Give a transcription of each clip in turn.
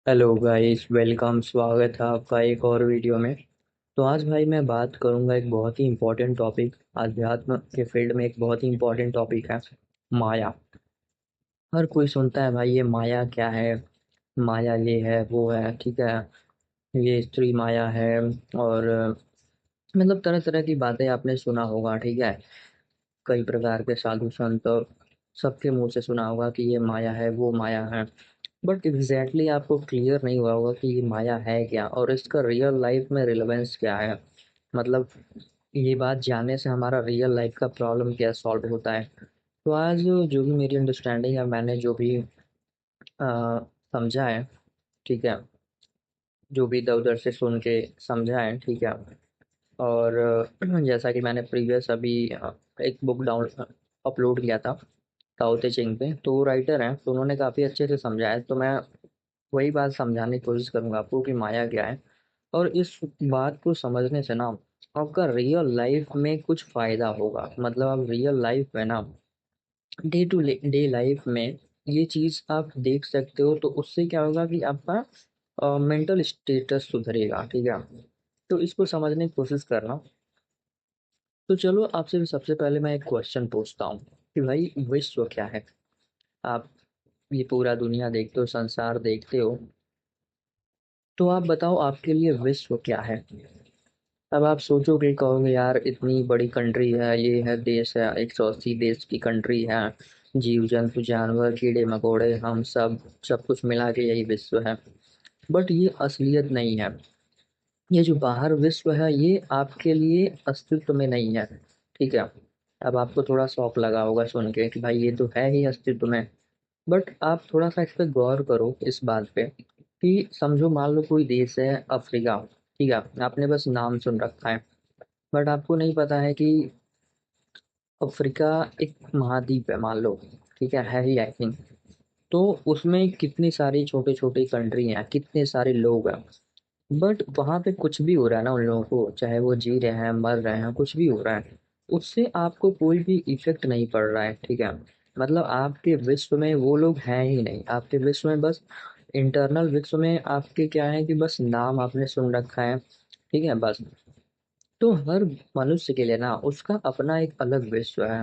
Hello guys, welcome. स्वागत है आपका एक और वीडियो में। तो आज भाई मैं बात करूंगा एक बहुत ही इम्पोर्टेंट टॉपिक। अध्यात्म के फील्ड में एक बहुत ही इम्पोर्टेंट टॉपिक है माया। हर कोई सुनता है भाई ये माया क्या है। माया ये है वो है, ठीक है। ये स्त्री माया है। और मतलब तरह तरह की बातें आपने सुना होगा, ठीक है। कई प्रकार के साधु संत सबके मुंह से सुना होगा कि ये माया है वो माया है। बट एग्जैक्टली आपको क्लियर नहीं हुआ होगा कि ये माया है क्या और इसका रियल लाइफ में रिलेवेंस क्या है। मतलब ये बात जानने से हमारा रियल लाइफ का प्रॉब्लम क्या सॉल्व होता है। तो आज जो भी मेरी अंडरस्टैंडिंग है, मैंने जो भी समझा है, ठीक है। जो भी इधर उधर से सुन के समझा है, ठीक है। और जैसा कि मैंने प्रीवियस अभी एक बुक डाउन अपलोड किया था ताओ ते चिंग पे, तो वो राइटर हैं, तो उन्होंने काफ़ी अच्छे से समझाया है। तो मैं वही बात समझाने की कोशिश करूंगा आपको कि माया क्या है। और इस बात को समझने से ना आपका रियल लाइफ में कुछ फायदा होगा। मतलब आप रियल लाइफ में ना डे टू डे लाइफ में ये चीज आप देख सकते हो, तो उससे क्या होगा कि आपका मेंटल स्टेटस सुधरेगा, ठीक है। तो इसको समझने की कोशिश करना। तो चलो आपसे सबसे पहले मैं एक क्वेश्चन पूछता हूँ कि भाई विश्व क्या है। आप ये पूरा दुनिया देखते हो, संसार देखते हो, तो आप बताओ आपके लिए विश्व क्या है। अब आप सोचोगे, कहोगे यार इतनी बड़ी कंट्री है, ये है देश है, 180 देश की कंट्री है। जीव जंतु जानवर कीड़े मकोड़े हम सब सब कुछ मिला के यही विश्व है। बट ये असलियत नहीं है। ये जो बाहर विश्व है ये आपके लिए अस्तित्व में नहीं है, ठीक है। अब आपको थोड़ा शौक लगा होगा सुन के कि भाई ये तो है ही अस्तित्व में। बट आप थोड़ा सा इस पे गौर करो इस बात पे कि समझो मान लो कोई देश है अफ्रीका, ठीक है। आपने बस नाम सुन रखा है, बट आपको नहीं पता है कि अफ्रीका एक महाद्वीप है मान लो, ठीक है ही आई थिंक। तो उसमें कितनी सारी छोटी छोटी कंट्री हैं, कितने सारे लोग हैं। बट वहां पे कुछ भी हो रहा है ना उन लोगों को, चाहे वो जी रहे हैं मर रहे हैं कुछ भी हो रहा है, उससे आपको कोई भी इफेक्ट नहीं पड़ रहा है, ठीक है। मतलब आपके विश्व में वो लोग हैं ही नहीं। आपके विश्व में बस इंटरनल विश्व में आपके क्या है कि बस नाम आपने सुन रखा है, ठीक है बस। तो हर मनुष्य के लिए ना उसका अपना एक अलग विश्व है।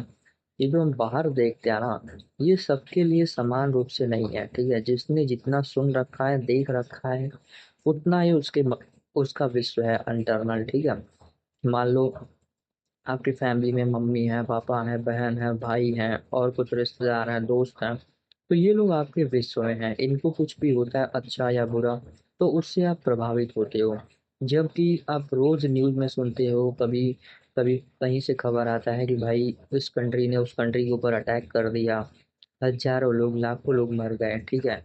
ये जो हम बाहर देखते हैं ना, ये सबके लिए समान रूप से नहीं है, ठीक है। जिसने जितना सुन रखा है देख रखा है उतना ही उसका विश्व है इंटरनल, ठीक है। मान लो आपकी फैमिली में मम्मी है, पापा है, बहन है, भाई हैं और कुछ रिश्तेदार हैं, दोस्त हैं। तो ये लोग आपके विश्व में हैं। इनको कुछ भी होता है अच्छा या बुरा, तो उससे आप प्रभावित होते हो। जबकि आप रोज न्यूज में सुनते हो, कभी कभी कहीं से खबर आता है कि भाई इस कंट्री ने उस कंट्री के ऊपर अटैक कर दिया, हजारों लोग लाखों लोग मर गए, ठीक है।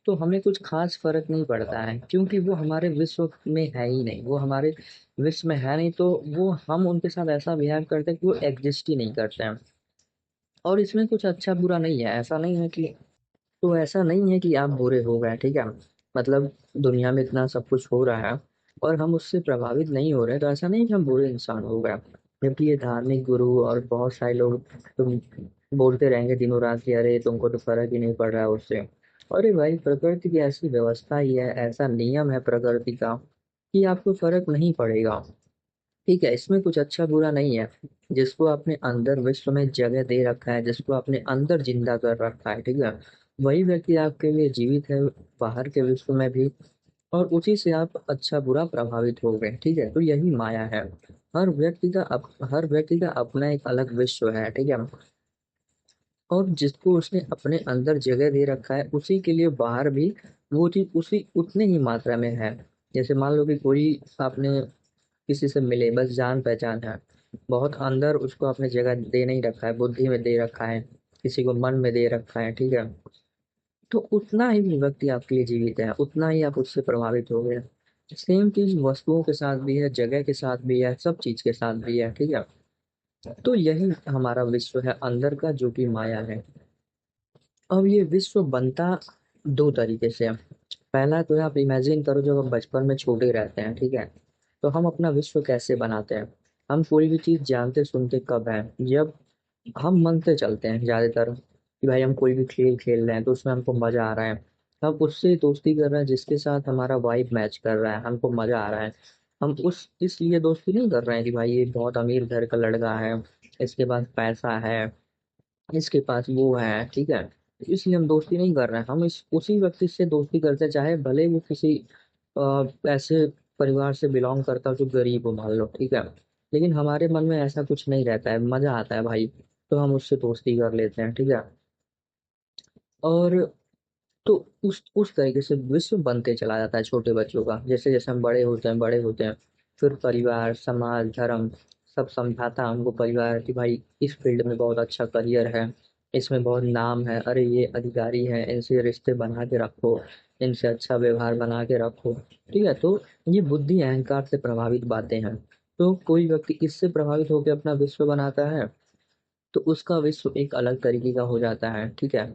तो हमें कुछ खास फर्क नहीं पड़ता है, क्योंकि वो हमारे विश्व में है ही नहीं। वो हमारे विश्व में है नहीं, तो वो हम उनके साथ ऐसा बिहेव करते हैं कि वो एग्जिस्ट ही नहीं करते हैं। और इसमें कुछ अच्छा बुरा नहीं है, ऐसा नहीं है कि, तो ऐसा नहीं है कि आप बुरे हो गए, ठीक है। मतलब दुनिया में इतना सब कुछ हो रहा है और हम उससे प्रभावित नहीं हो रहे, तो ऐसा नहीं कि हम बुरे इंसान हो गए। जबकि ये धार्मिक गुरु और बहुत सारे लोग तुम बोलते रहेंगे दिनों रात कि अरे तुमको तो फर्क ही नहीं पड़ रहा है उससे। अरे भाई प्रकृति की ऐसी व्यवस्था ही है, ऐसा नियम है प्रकृति का कि आपको फर्क नहीं पड़ेगा, ठीक है। इसमें कुछ अच्छा बुरा नहीं है। जिसको आपने अंदर विश्व में जगह दे रखा है, जिसको आपने अंदर जिंदा कर रखा है, ठीक है, वही व्यक्ति आपके लिए जीवित है बाहर के विश्व में भी। और उसी से आप अच्छा बुरा प्रभावित हो गए, ठीक है। तो यही माया है। हर व्यक्ति का अपना एक अलग विश्व है, ठीक है। और जिसको उसने अपने अंदर जगह दे रखा है उसी के लिए बाहर भी वो चीज उसी उतने ही मात्रा में है। जैसे मान लो कि कोई आपने किसी से मिले, बस जान पहचान है, बहुत अंदर उसको आपने जगह दे नहीं रखा है, बुद्धि में दे रखा है, किसी को मन में दे रखा है, ठीक है। तो उतना ही वो व्यक्ति आपके लिए जीवित है, उतना ही आप उससे प्रभावित हो गए। सेम चीज वस्तुओं के साथ भी है, जगह के साथ भी है, सब चीज के साथ भी है, ठीक है। तो यही हमारा विश्व है अंदर का, जो कि माया है। अब ये विश्व बनता दो तरीके से है। पहला तो आप इमेजिन करो, जब हम बचपन में छोटे रहते हैं, ठीक है, तो हम अपना विश्व कैसे बनाते हैं। हम कोई भी चीज जानते सुनते कब है, जब हम मन से चलते हैं ज्यादातर, कि भाई हम कोई भी खेल खेल रहे हैं तो उसमें हमको मजा आ रहा है। हम उससे दोस्ती कर रहे हैं जिसके साथ हमारा वाइब मैच कर रहा है, हमको मजा आ रहा है। हम उस इसलिए दोस्ती नहीं कर रहे हैं कि भाई ये बहुत अमीर घर का लड़का है, इसके पास पैसा है, इसके पास वो है, ठीक है, इसलिए हम दोस्ती नहीं कर रहे हैं। हम इस उसी व्यक्ति से दोस्ती करते हैं, चाहे भले वो किसी ऐसे परिवार से बिलोंग करता हो जो गरीब हो, मान लो, ठीक है, लेकिन हमारे मन में ऐसा कुछ नहीं रहता है, मजा आता है भाई, तो हम उससे दोस्ती कर लेते हैं, ठीक है। और तो उस तरीके से विश्व बनते चला जाता है छोटे बच्चों का। जैसे जैसे हम बड़े होते हैं, फिर परिवार, समाज, धर्म सब समझाता है हमको, परिवार कि भाई इस फील्ड में बहुत अच्छा करियर है, इसमें बहुत नाम है, अरे ये अधिकारी है, इनसे रिश्ते बना के रखो, इनसे अच्छा व्यवहार बना के रखो, ठीक है। तो ये बुद्धि अहंकार से प्रभावित बातें हैं। तो कोई व्यक्ति इससे प्रभावित होकर अपना विश्व बनाता है, तो उसका विश्व एक अलग तरीके का हो जाता है, ठीक है।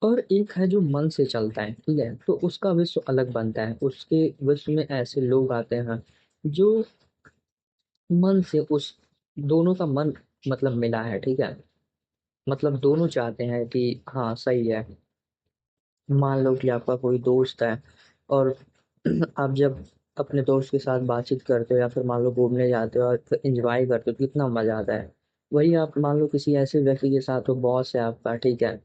और एक है जो मन से चलता है, ठीक है, तो उसका विश्व अलग बनता है। उसके विश्व में ऐसे लोग आते हैं जो मन से उस दोनों का मन मतलब मिला है, ठीक है, मतलब दोनों चाहते हैं कि हाँ सही है। मान लो कि आपका कोई दोस्त है, और आप जब अपने दोस्त के साथ बातचीत करते हो या फिर मान लो घूमने जाते हो और फिर एंजॉय करते हो तो कितना मजा आता है। वही आप मान लो किसी ऐसे व्यक्ति के साथ हो, बॉस है आपका, ठीक है,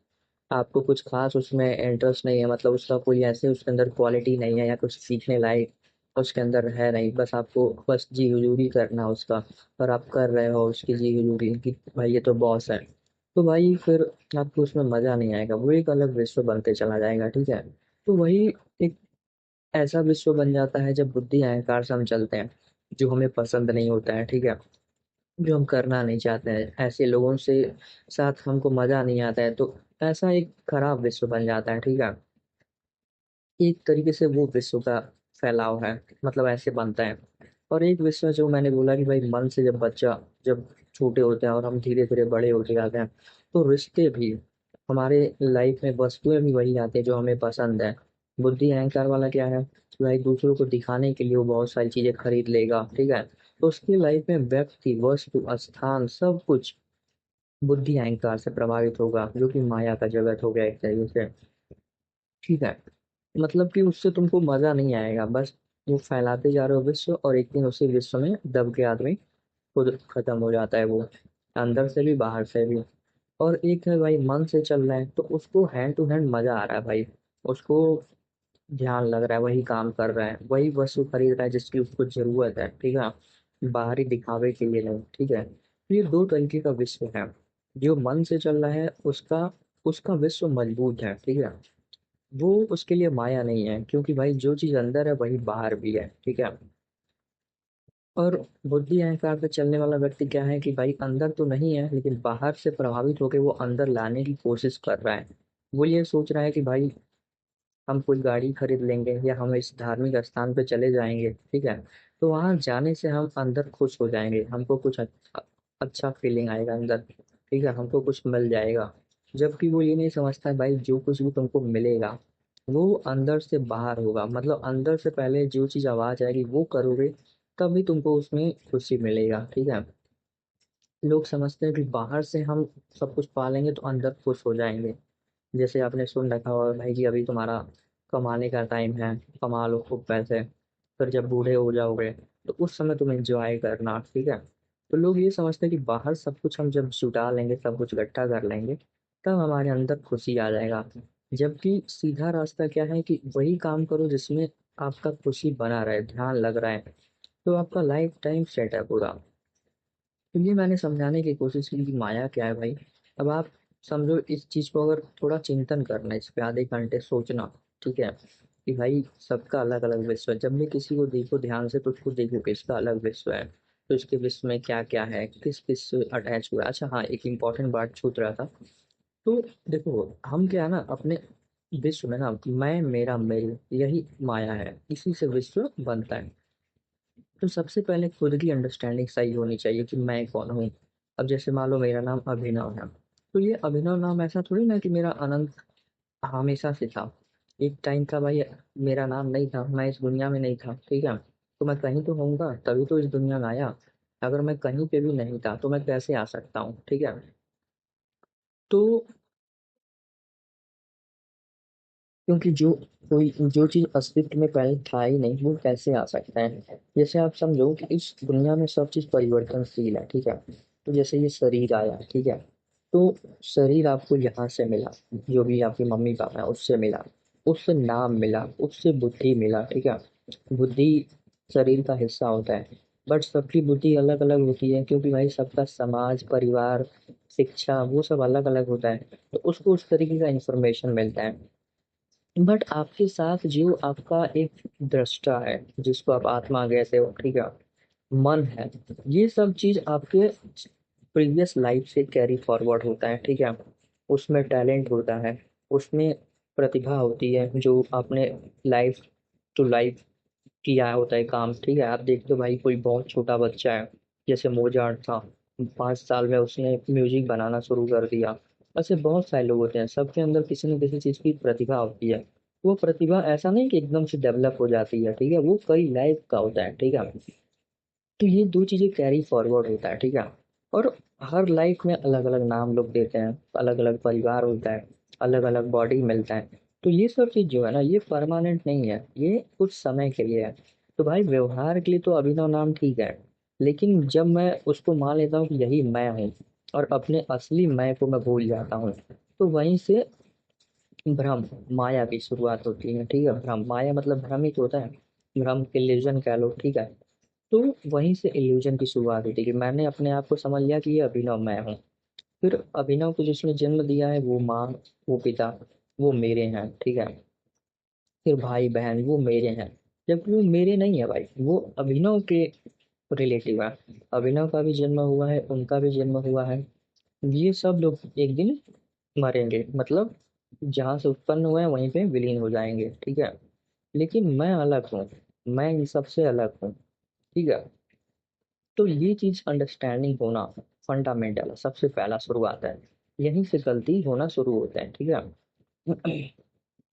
आपको कुछ खास उसमें इंटरेस्ट नहीं है, मतलब उसका कोई ऐसे उसके अंदर क्वालिटी नहीं है या कुछ सीखने लायक उसके अंदर है नहीं, बस आपको बस जी हुजूरी करना उसका, और आप कर रहे हो उसकी जी हुजूरी कि भाई ये तो बॉस है, तो भाई फिर आपको उसमें मजा नहीं आएगा, वो एक अलग विश्व बनते चला जाएगा, ठीक है। तो वही एक ऐसा विश्व बन जाता है जब बुद्धि अहंकार से हम चलते हैं, जो हमें पसंद नहीं होता है, ठीक है, जो हम करना नहीं चाहते हैं, ऐसे लोगों से साथ हमको मजा नहीं आता है, तो ऐसा एक खराब विश्व बन जाता है, ठीक है। एक तरीके से वो विश्व का फैलाव है, मतलब ऐसे बनता है। और एक विश्व जो मैंने बोला कि भाई मन से, जब बच्चा जब छोटे होते हैं और हम धीरे धीरे बड़े होते जाते हैं, तो रिश्ते भी हमारे लाइफ में, वस्तुएं भी वही आती है जो हमें पसंद है। बुद्धि अहंकार वाला क्या है कि भाई दूसरों को दिखाने के लिए वो बहुत सारी चीजें खरीद लेगा, ठीक है, तो उसकी लाइफ में व्यक्ति, वस्तु, स्थान, सब कुछ बुद्धि अहंकार से प्रभावित होगा, जो कि माया का जगत हो गया एक तरीके से, ठीक है। मतलब कि उससे तुमको मजा नहीं आएगा, बस वो फैलाते जा रहे हो विश्व, और एक दिन उसी विश्व में दब के आदमी खुद खत्म हो जाता है, वो अंदर से भी बाहर से भी। और एक है भाई मन से चल रहा है, तो उसको हैंड टू हैंड मजा आ रहा है भाई, उसको ध्यान लग रहा है, वही काम कर रहा है, वही वस्तु खरीद रहा है जिसकी उसको जरूरत है, ठीक है, बाहरी दिखावे के लिए नहीं, ठीक है। तो ये दो तरीके का विश्व है। जो मन से चल रहा है उसका उसका विश्व मजबूत है, ठीक है, वो उसके लिए माया नहीं है, क्योंकि भाई जो चीज अंदर है वही बाहर भी है, ठीक है। और बुद्धि अहंकार पे चलने वाला व्यक्ति क्या है कि भाई अंदर तो नहीं है, लेकिन बाहर से प्रभावित होकर वो अंदर लाने की कोशिश कर रहा है। वो ये सोच रहा है कि भाई हम कोई गाड़ी खरीद लेंगे या हम इस धार्मिक स्थान पे चले जाएंगे, ठीक है, तो वहां जाने से हम अंदर खुश हो जाएंगे, हमको कुछ अच्छा फीलिंग आएगा अंदर, ठीक है, हमको कुछ मिल जाएगा। जबकि वो ये नहीं समझता है भाई जो कुछ भी तुमको मिलेगा वो अंदर से बाहर होगा, मतलब अंदर से पहले जो चीज आवाज आएगी वो करोगे, तभी तुमको उसमें खुशी मिलेगा, ठीक है। लोग समझते हैं कि बाहर से हम सब कुछ पालेंगे तो अंदर खुश हो जाएंगे। जैसे आपने सुन रखा होगा भाई कि अभी तुम्हारा कमाने का टाइम है, कमा लो खूब पैसे, फिर जब बूढ़े हो जाओगे तो उस समय तुम एंजॉय करना, ठीक है। तो लोग ये समझते हैं कि बाहर सब कुछ हम जब जुटा लेंगे, सब कुछ इकट्ठा कर लेंगे, तब हमारे अंदर खुशी आ जाएगा। जबकि सीधा रास्ता क्या है कि वही काम करो जिसमें आपका खुशी बना रहे, ध्यान लग रहा है, तो आपका लाइफ टाइम सेट है पूरा। तो ये मैंने समझाने की कोशिश की कि माया क्या है भाई। अब आप समझो इस चीज को, अगर थोड़ा चिंतन करना, इस पे आधे घंटे सोचना, ठीक है, कि भाई सबका अलग अलग विश्व है, जब भी किसी को देखो ध्यान से तो उसको देखो कि इसका अलग विश्व है, तो इसके विश्व में क्या क्या है, किस किस से अटैच हुआ है। अच्छा हाँ, एक इम्पॉर्टेंट बात छूट रहा था। तो देखो हम क्या है ना, अपने विश्व में ना, मैं, मेरा, मेरी, यही माया है, इसी से विश्व बनता है। तो सबसे पहले खुद की अंडरस्टैंडिंग सही होनी चाहिए कि मैं कौन हूँ। अब जैसे मान लो मेरा नाम अभिनव है, तो ये अभिनव नाम ऐसा थोड़ी ना कि मेरा अनंत हमेशा से था। एक टाइम था भाई मेरा नाम नहीं था, मैं इस दुनिया में नहीं था, ठीक है, तो मैं कहीं तो होऊंगा तभी तो इस दुनिया में आया। अगर मैं कहीं पे भी नहीं था तो मैं कैसे आ सकता हूँ, ठीक है। तो क्योंकि जो चीज़ अस्तित्व में पहले था ही नहीं वो कैसे आ सकता है। जैसे आप समझो कि इस दुनिया में सब चीज़ परिवर्तनशील है, ठीक है। तो जैसे ये शरीर आया, ठीक है। तो शरीर आपको यहाँ से मिला, जो भी आपके मम्मी पापा है उससे मिला, उससे नाम मिला, उससे बुद्धि मिला, ठीक है। बुद्धि शरीर का हिस्सा होता है, बट सबकी बुद्धि अलग अलग होती है, क्योंकि भाई सबका समाज, परिवार, शिक्षा वो सब अलग अलग होता है। तो उसको उस तरीके का इंफॉर्मेशन मिलता है। बट आपके साथ जो आपका एक दृष्टा है, जिसको आप आत्मा कहते हो, ठीक है, मन है, ये सब चीज आपके प्रीवियस लाइफ से कैरी फॉरवर्ड होता है, ठीक है। उसमें टैलेंट होता है, उसमें प्रतिभा होती है, जो आपने लाइफ टू लाइफ किया होता है काम, ठीक है। आप देखते हो भाई कोई बहुत छोटा बच्चा है, जैसे मोजार्ट था, 5 साल में उसने म्यूजिक बनाना शुरू कर दिया। ऐसे बहुत सारे लोग होते हैं, सबके अंदर किसी न किसी चीज़ की प्रतिभा होती है। वो प्रतिभा ऐसा नहीं कि एकदम से डेवलप हो जाती है, ठीक है, वो कई लाइफ का होता है, ठीक है। तो ये दो चीज़ें कैरी फॉरवर्ड होता है, ठीक है। और हर लाइफ में अलग अलग नाम लोग देते हैं, अलग अलग परिवार होता है, अलग अलग बॉडी मिलता है। तो ये सब चीज़ जो है ना, ये परमानेंट नहीं है, ये कुछ समय के लिए है। तो भाई व्यवहार के लिए तो अभिनव नाम ठीक है, लेकिन जब मैं उसको मान लेता हूँ कि यही मैं हूँ और अपने असली मैं को मैं भूल जाता हूँ, तो वहीं से भ्रम, माया की शुरुआत होती है, ठीक है। भ्रम, माया मतलब भ्रम ही तो होता है, भ्रम इल्यूजन कह लो, ठीक है। तो वहीं से इल्यूजन की शुरुआत होती है कि मैंने अपने आप को समझ लिया कि ये अभिनव मैं हूँ। फिर अभिनव को जिसने जन्म दिया है वो माँ, वो पिता, वो मेरे हैं, ठीक है। फिर भाई बहन वो मेरे हैं, जबकि वो मेरे नहीं है भाई, वो अभिनव के रिलेटिव है। अभिनव का भी जन्म हुआ है, उनका भी जन्म हुआ है। ये सब लोग एक दिन मरेंगे, मतलब जहाँ से उत्पन्न हुए हैं वहीं पे विलीन हो जाएंगे, ठीक है। लेकिन मैं अलग हूँ, मैं इन सबसे अलग हूँ, ठीक है। तो ये चीज अंडरस्टैंडिंग होना फंडामेंटल है, सबसे पहला शुरुआत है। यहीं से गलती होना शुरू होता है, ठीक है।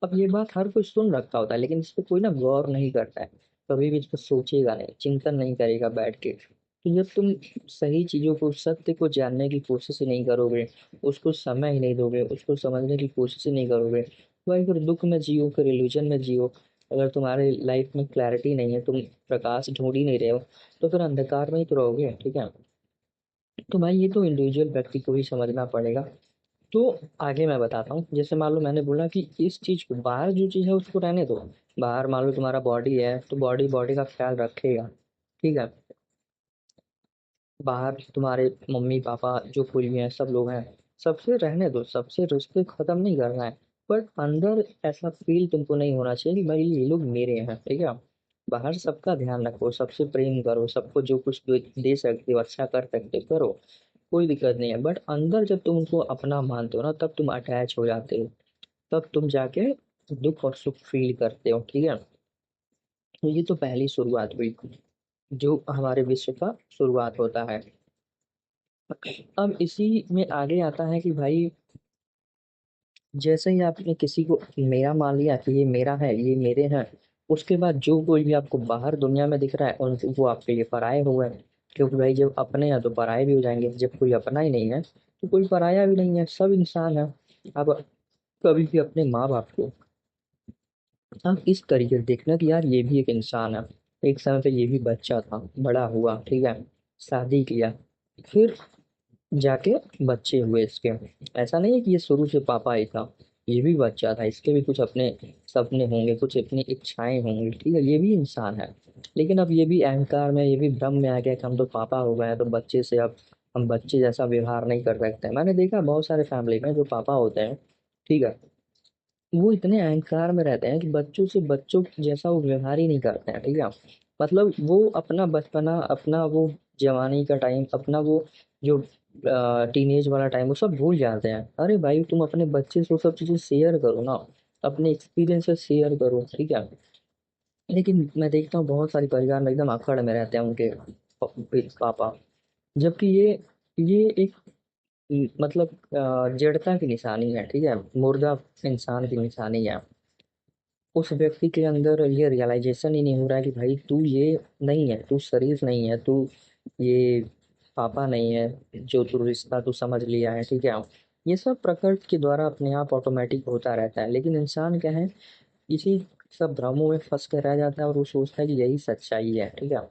अब ये बात हर कोई सुन रखा होता है, लेकिन इस पे कोई ना गौर नहीं करता है, कभी भी इस पर सोचेगा नहीं, चिंतन नहीं करेगा बैठ के। तो जब तुम सही चीजों को, सत्य को जानने की कोशिश ही नहीं करोगे, उसको समय ही नहीं दोगे, उसको समझने की कोशिश ही नहीं करोगे, तो भाई फिर दुख में जियो, फिर इल्यूजन में जियो। अगर तुम्हारे लाइफ में क्लैरिटी नहीं है, तुम प्रकाश ढूंढ ही नहीं रहे हो, तो फिर अंधकार में ही तो रहोगे, ठीक है। तो भाई ये तो इंडिविजुअल व्यक्ति को ही समझना पड़ेगा। तो आगे मैं बताता हूँ, जैसे मान लो मैंने बोला कि इस चीज को, बाहर जो चीज है उसको रहने दो। बाहर मान लो तुम्हारा बॉडी है, तो बॉडी बॉडी का ख्याल रखेगा, ठीक है। बाहर तुम्हारे मम्मी पापा जो कोई भी हैं, सब लोग हैं, सबसे रहने दो, सबसे रिश्ते खत्म नहीं करना है। बट अंदर ऐसा फील तुमको नहीं होना चाहिए कि भाई ये लोग मेरे हैं, ठीक है। बाहर सबका ध्यान रखो, सबसे प्रेम करो, सबको जो कुछ दे सकते हो, अच्छा कर सकते हो करो, कोई दिक्कत नहीं है। बट अंदर जब तुम उनको अपना मानते हो ना, तब तुम अटैच हो जाते हो, तब तुम जाके दुख और सुख फील करते हो, ठीक है। तो ये तो पहली शुरुआत हुई, जो हमारे विश्व का शुरुआत होता है। अब इसी में आगे आता है कि भाई जैसे ही आपने किसी को मेरा मान लिया कि ये मेरा है, ये मेरे हैं, उसके बाद जो कोई भी आपको बाहर दुनिया में दिख रहा है उन वो आपके लिए पराये हो गए। क्योंकि भाई जब अपने हैं तो पराये भी हो जाएंगे, जब कोई अपना ही नहीं है तो कोई पराया भी नहीं है, सब इंसान है। अब कभी भी अपने माँ बाप को आप इस तरीके से देखना कि यार ये भी एक इंसान है, एक समय पे ये भी बच्चा था, बड़ा हुआ, ठीक है, शादी किया, फिर जाके बच्चे हुए इसके। ऐसा नहीं है कि ये शुरू से पापा ही था, ये भी बच्चा था, इसके भी कुछ अपने सपने होंगे, कुछ अपनी इच्छाएं होंगी, ठीक है, ये भी इंसान है। लेकिन अब ये भी अहंकार में, ये भी भ्रम में आ गया कि हम तो पापा हो गए हैं, तो बच्चे से अब हम बच्चे जैसा व्यवहार नहीं कर सकते। मैंने देखा बहुत सारे फैमिली में जो पापा होते हैं, ठीक है, वो इतने अहंकार में रहते हैं कि बच्चों से बच्चों जैसा वो व्यवहार ही नहीं करते हैं, ठीक है। मतलब वो अपना बचपना, अपना वो जवानी का टाइम, अपना वो जो टीनेज वाला टाइम, वो सब भूल जाते हैं। अरे भाई तुम अपने बच्चे से वो सब चीजें शेयर करो ना, अपने एक्सपीरियंसेस शेयर करो, ठीक है। लेकिन मैं देखता हूँ बहुत सारी परिवार में एकदम अखड़ में रहते हैं उनके पापा, जबकि ये एक मतलब जड़ता की निशानी है, ठीक है, मुर्दा इंसान की निशानी है। उस व्यक्ति के अंदर ये रियलाइजेशन ही नहीं हो रहा है कि भाई तू ये नहीं है, तू शरीर नहीं है, तू ये पापा नहीं है, जो तू रिश्ता तू समझ लिया है, ठीक है। ये सब प्रकृति के द्वारा अपने आप ऑटोमेटिक होता रहता है, लेकिन इंसान क्या है, इसी सब भ्रमों में फंस कर रह जाता है और वो सोचता है कि यही सच्चाई है, ठीक है।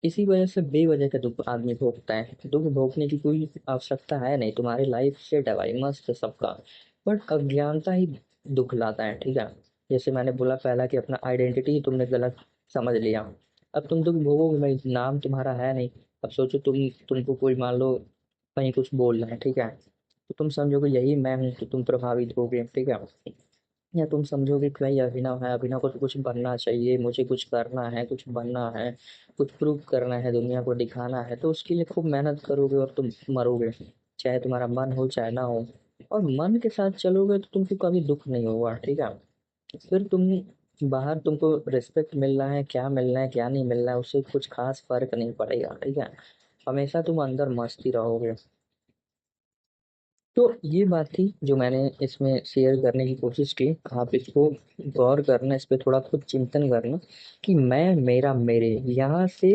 इसी वजह से बेवजह का दुख आदमी भोगता है। दुख भोगने की कोई आवश्यकता है नहीं, तुम्हारी लाइफ सेट है भाई, मस्त है सबका। बट अज्ञानता ही दुख लाता है, ठीक है। जैसे मैंने बोला पहला कि अपना आइडेंटिटी ही तुमने गलत समझ लिया। अब तुम दुख भोगोगे भाई, नाम तुम्हारा है नहीं। अब सोचो तुमको कोई मान लो कहीं कुछ बोल रहा है, ठीक है, तो तुम समझोगे यही मैं हूँ, तो तुम प्रभावित होगे, ठीक है। या तुम समझोगे कि भाई अभिनव है, अभिनव को तो कुछ बनना चाहिए, मुझे कुछ करना है, कुछ बनना है, कुछ प्रूव करना है, दुनिया को दिखाना है, तो उसके लिए खूब मेहनत करोगे और तुम मरोगे, चाहे तुम्हारा मन हो चाहे ना हो। और मन के साथ चलोगे तो तुमको कभी दुख नहीं होगा, ठीक है। फिर बाहर तुमको रिस्पेक्ट मिल रहा है, क्या मिल रहा है क्या नहीं मिल रहा है, उससे कुछ खास फर्क नहीं पड़ेगा, ठीक है। हमेशा तुम अंदर मस्त ही रहोगे। तो ये बात थी जो मैंने इसमें शेयर करने की कोशिश की। आप इसको गौर करना, इस पे थोड़ा खुद चिंतन करना कि मैं मेरा मेरे यहाँ से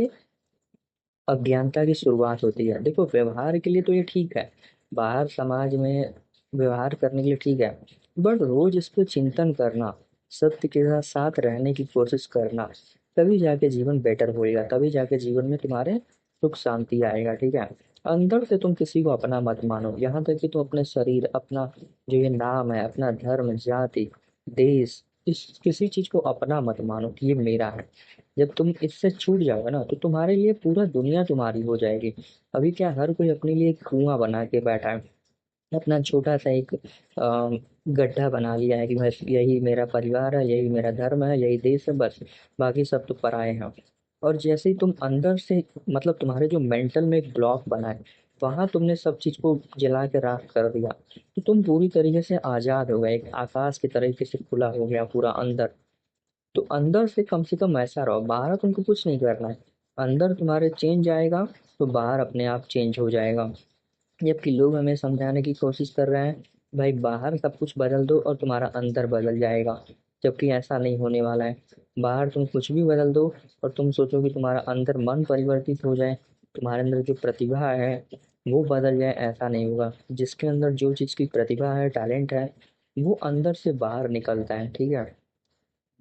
अज्ञानता की शुरुआत होती है। देखो व्यवहार के लिए तो ये ठीक है, बाहर समाज में व्यवहार करने के लिए ठीक है, बट रोज इस पे चिंतन करना, सत्य के साथ साथ रहने की कोशिश करना, तभी जाके जीवन बेटर होएगा, तभी जाके जीवन में तुम्हारे सुख शांति आएगा, ठीक है। अंदर से तुम किसी को अपना मत मानो, यहाँ तक कि तुम अपने शरीर, अपना जो ये नाम है, अपना धर्म, जाति, देश, इस किसी चीज को अपना मत मानो कि ये मेरा है। जब तुम इससे छूट जाओगे ना, तो तुम्हारे लिए पूरा दुनिया तुम्हारी हो जाएगी। अभी क्या हर कोई अपने लिए एक कुआं बना के बैठा है, अपना छोटा सा एक गड्ढा बना लिया है कि बस यही मेरा परिवार है, यही मेरा धर्म है, यही देश है, बस बाकी सब तो पराए हैं। और जैसे ही तुम अंदर से, मतलब तुम्हारे जो मेंटल में एक ब्लॉक बना है, वहां तुमने सब चीज को जला के राख कर दिया, तो तुम पूरी तरीके से आजाद हो गए, एक आकाश की तरीके से खुला हो गया पूरा अंदर। तो अंदर से कम ऐसा रहो, बाहर तुमको कुछ नहीं करना है। अंदर तुम्हारे चेंज आएगा, तो बाहर अपने आप चेंज हो जाएगा। जबकि लोग हमें समझाने की कोशिश कर रहे हैं भाई बाहर सब कुछ बदल दो और तुम्हारा अंदर बदल जाएगा, जबकि ऐसा नहीं होने वाला है। बाहर तुम कुछ भी बदल दो और तुम सोचो कि तुम्हारा अंदर मन परिवर्तित हो जाए, तुम्हारे अंदर जो प्रतिभा है वो बदल जाए, ऐसा नहीं होगा। जिसके अंदर जो चीज़ की प्रतिभा है, टैलेंट है, वो अंदर से बाहर निकलता है, ठीक है,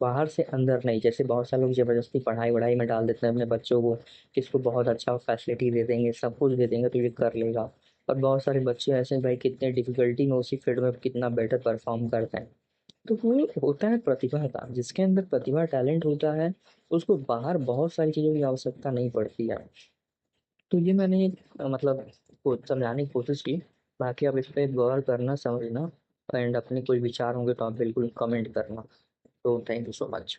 बाहर से अंदर नहीं। जैसे बहुत सारे लोग जबरदस्ती पढ़ाई वढ़ाई में डाल देते हैं अपने बच्चों को, कि इसको बहुत अच्छा फैसिलिटी दे देंगे, सब कुछ दे देंगे तो ये कर लेगा। और बहुत सारे बच्चे ऐसे हैं भाई, कितने डिफिकल्टी में उसी फील्ड में कितना बेटर परफॉर्म करते हैं। तो वो होता है प्रतिभा का, जिसके अंदर प्रतिभा टैलेंट होता है, उसको बाहर बहुत सारी चीज़ों की आवश्यकता नहीं पड़ती है। तो ये मैंने मतलब समझाने की कोशिश की। बाकी आप इस पर गौर करना, समझना, एंड अपने कोई विचार होंगे तो आप बिल्कुल कमेंट करना। तो थैंक यू सो मच।